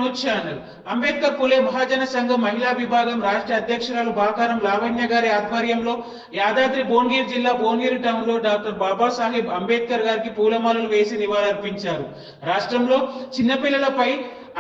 News channel. Ambedkar Phule మహాజన సంఘం మహిళా విభాగం రాష్ట్ర అధ్యక్షురాలు బాకారం లావణ్య గారి ఆధ్వర్యంలో యాదాద్రి భువనగిరి జిల్లా భువనగిరి టౌన్ లో డాక్టర్ బాబాసాహెబ్ అంబేద్కర్ గారికి పూలమాలలు వేసి నివాళులర్పించారు. రాష్ట్రంలో చిన్నపిల్లలపై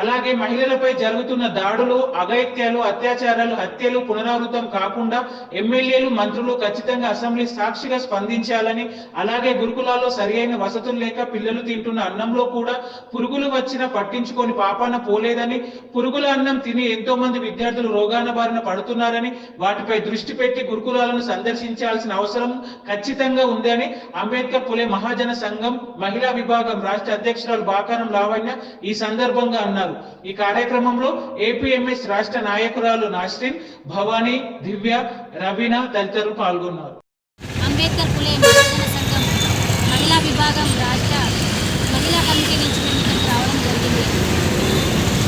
అలాగే మహిళలపై జరుగుతున్న దాడులు, అఘాయిత్యాలు, అత్యాచారాలు, హత్యలు పునరావృతం కాకుండా ఎమ్మెల్యేలు, మంత్రులు ఖచ్చితంగా అసెంబ్లీ సాక్షిగా స్పందించాలని, అలాగే గురుకులాల్లో సరియైన వసతులు లేక పిల్లలు తింటున్న అన్నంలో కూడా పురుగులు వచ్చిన పట్టించుకొని పాపాన పోలేదని, పురుగుల అన్నం తిని ఎంతో మంది విద్యార్థులు రోగాన బారిన పడుతున్నారని, వాటిపై దృష్టి పెట్టి గురుకులాలను సందర్శించాల్సిన అవసరం ఖచ్చితంగా ఉందని అంబేద్కర్ పులే మహాజన సంఘం మహిళా విభాగం రాష్ట్ర అధ్యక్షురాలు బాకారం లావణ్య ఈ సందర్భంగా అన్నారు. ఈ కార్యక్రమంలో ఏపీఎంఎస్ రాష్ట్ర నాయకురాలు నాస్రిన్, భవానీ, దివ్య, రవీనా తదితరులు పాల్గొన్నారు. అంబేద్కర్ పులే మహాజన సంఘం మహిళా విభాగం రాష్ట్ర మహిళా కమిటీ నుంచి మేము ఇక్కడికి రావడం జరిగింది.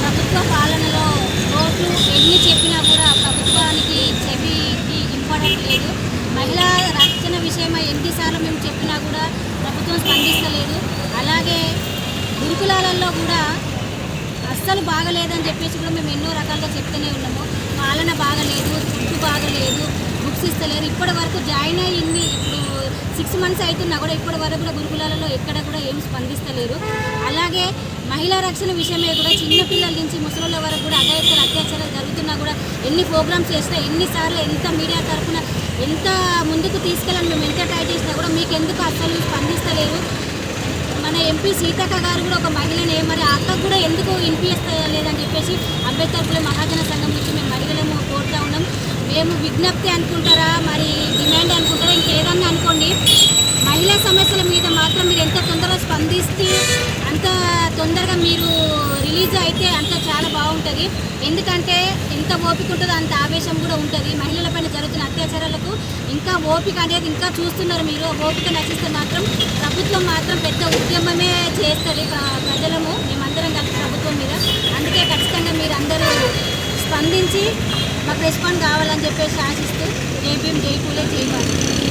ప్రభుత్వ పాలనలో రోడ్లు ఎన్ని చెప్పినా కూడా ప్రభుత్వానికి చెవికి ఇంపార్టెంట్ లేదు. మహిళా రక్షణ విషయమై ఎన్నిసార్లు మేము చెప్పినా కూడా ప్రభుత్వం స్పందిస్తలేదు. అలాగే గురుకులాలలో కూడా అస్సలు బాగలేదని చెప్పేసి కూడా మేము ఎన్నో రకాలుగా చెప్తూనే ఉన్నాము. పాలన బాగలేదు, ఫుడ్ బాగలేదు, బుక్స్ ఇస్తలేరు. ఇప్పటి వరకు జాయిన్ అయ్యింది ఇప్పుడు 6 months అవుతున్నా కూడా ఇప్పటి వరకు కూడా గురుకులాలలో ఎక్కడ కూడా ఏం స్పందిస్తలేరు. అలాగే మహిళా రక్షణ విషయమే కూడా చిన్నపిల్లల నుంచి ముసలిళ్ళ వరకు కూడా అఘాయిత్యాలు, అత్యాచారాలు జరుగుతున్నా కూడా ఎన్ని ప్రోగ్రామ్స్ చేసినా, ఎన్నిసార్లు ఎంత మీడియా తరఫున ఎంత ముందుకు తీసుకెళ్ళాలని మేము ఎంత ట్రై చేసినా కూడా మీకు ఎందుకు అస్సలు స్పందిస్తలేరు. మన ఎంపీ సీతక్క గారు కూడా ఒక మహిళనే, మరి అక్కకు కూడా ఎందుకు వినిపిస్తలేదని చెప్పేసి అంబేద్కర్ పులే మహాజన సంఘం నుంచి మేము మహిళలము కోరుతూ ఉన్నాం. మేము విజ్ఞప్తి అనుకుంటారా, మరి డిమాండ్ అనుకుంటారా, ఇంకేదన్నా అనుకోండి, మహిళా సమస్యల మీద మాత్రం మీరు ఎంత తొందరగా స్పందిస్తే అంత తొందరగా మీరు రిలీజ్ అయితే అంత చాలా బాగుంటుంది. ఎందుకంటే ఎంత ఓపిక ఉంటుందో అంత ఆవేశం కూడా ఉంటుంది. మహిళలపైన జరుగుతున్న అత్యాచారాలకు ఇంకా ఓపిక అనేది ఇంకా చూస్తున్నారు మీరు. ఓపిక నశిస్తే మాత్రం ప్రభుత్వం మాత్రం పెద్ద ఉద్యమమే చేస్తుంది. ప్రజలము మేమందరం కలిసి ప్రభుత్వం మీద. అందుకే ఖచ్చితంగా మీరు అందరూ స్పందించి మాకు రెస్పాండ్ కావాలని చెప్పేసి ఆశిస్తూ జై భీమ్, జై పులే, జై భారత్.